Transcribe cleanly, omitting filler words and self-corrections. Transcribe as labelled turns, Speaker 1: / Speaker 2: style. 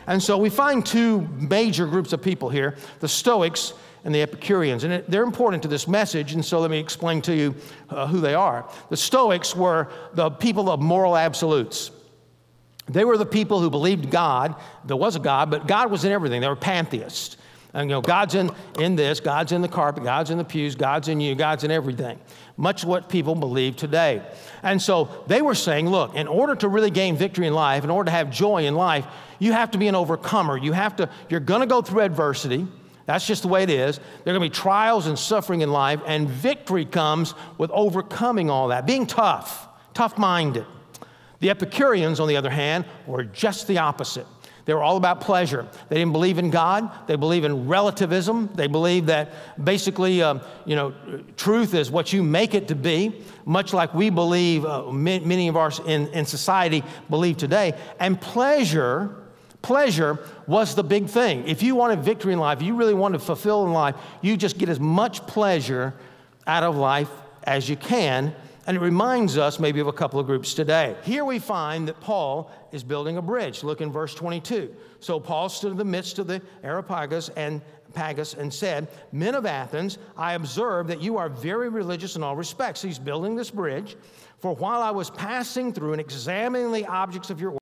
Speaker 1: And so we find two major groups of people here, the Stoics and the Epicureans. And they're important to this message, and so let me explain to you who they are. The Stoics were the people of moral absolutes. They were the people who believed God. There was a God, but God was in everything. They were pantheists. And, God's in this, God's in the carpet, God's in the pews, God's in you, God's in everything. Much what people believe today. And so they were saying, look, in order to really gain victory in life, in order to have joy in life, you have to be an overcomer. You're going to go through adversity. That's just the way it is. There are going to be trials and suffering in life, and victory comes with overcoming all that, being tough-minded. The Epicureans, on the other hand, were just the opposite. They were all about pleasure. They didn't believe in God. They believe in relativism. They believe that basically, truth is what you make it to be, much like we believe, many of us in society believe today. And pleasure was the big thing. If you wanted victory in life, you really wanted to fulfill in life, you just get as much pleasure out of life as you can. And it reminds us maybe of a couple of groups today. Here we find that Paul is building a bridge. Look in verse 22. So Paul stood in the midst of the Areopagus and said, "Men of Athens, I observe that you are very religious in all respects." He's building this bridge. "For while I was passing through and examining the objects of your